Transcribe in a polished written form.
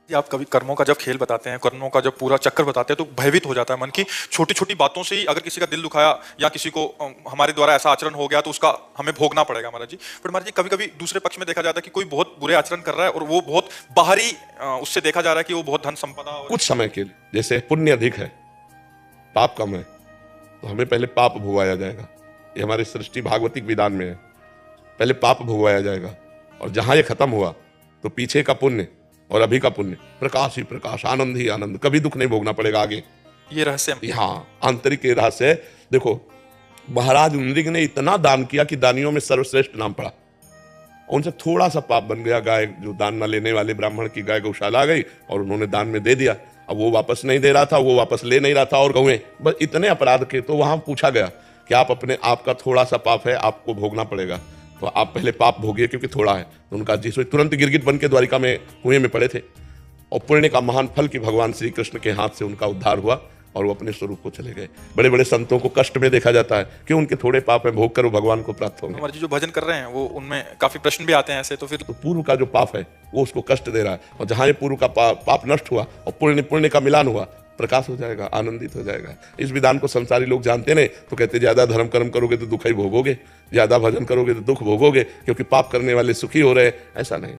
जी, आप कभी कर्मों का जब खेल बताते हैं, कर्मों का जब पूरा चक्कर बताते हैं, तो भयभीत हो जाता है मन की छोटी-छोटी बातों से ही अगर किसी का दिल दुखाया या किसी को हमारे द्वारा ऐसा आचरण हो गया तो उसका हमें भोगना पड़ेगा महाराज जी। पर महाराज जी कभी-कभी दूसरे पक्ष में देखा जाता है कि कोई बहुत बुरे आचरण कर रहा है और वो बहुत बाहरी उससे देखा जा रहा है कि वो बहुत धन संपदा और कुछ समय के लिए, जैसे पुण्य अधिक है, पाप कम है, तो हमें पहले पाप भोगाया जाएगा। ये हमारी सृष्टि भागवतिक विधान में है। पहले पाप भोगाया जाएगा और जहां ये खत्म हुआ तो पीछे का पुण्य और अभी का पुण्य प्रकाश ही प्रकाश, आनंद ही आनंद, कभी दुख नहीं भोगना पड़ेगा आगे। ये रहस्य हाँ, आंतरिक ये रहस्य है। देखो, महाराज नृग ने इतना दान किया कि दानियों में सर्वश्रेष्ठ नाम पड़ा। उनसे थोड़ा सा पाप बन गया, गाय जो दान न लेने वाले ब्राह्मण की गाय गौशाला आ गई और उन्होंने दान में दे दिया। अब वो वापस नहीं दे रहा था, वो वापस ले नहीं रहा था और गौएं, बस इतने अपराध के। तो वहां पूछा गया कि आप अपने आप का थोड़ा सा पाप है, आपको भोगना पड़ेगा, तो आप पहले पाप भोगिए क्योंकि थोड़ा है। तो उनका जिस तुरंत गिरगिट बन के द्वारिका में कुएं में पड़े थे और पुण्य का महान फल की भगवान श्री कृष्ण के हाथ से उनका उद्धार हुआ और वो अपने स्वरूप को चले गए। बड़े बड़े संतों को कष्ट में देखा जाता है कि उनके थोड़े पाप है, भोग कर वो भगवान को प्राप्त होंगे। महाराज जी जो भजन कर रहे हैं वो उनमें काफी प्रश्न भी आते हैं ऐसे, तो फिर तो पूर्व का जो पाप है वो उसको कष्ट दे रहा है, और जहां ये पूर्व का पाप नष्ट हुआ और पुण्य पुण्य का मिलान हुआ, प्रकाश हो जाएगा, आनंदित हो जाएगा। इस विधान को संसारी लोग जानते नहीं, तो कहते ज्यादा धर्म कर्म करोगे तो दुख ही भोगोगे, ज्यादा भजन करोगे तो दुख भोगोगे, क्योंकि पाप करने वाले सुखी हो रहे। ऐसा नहीं।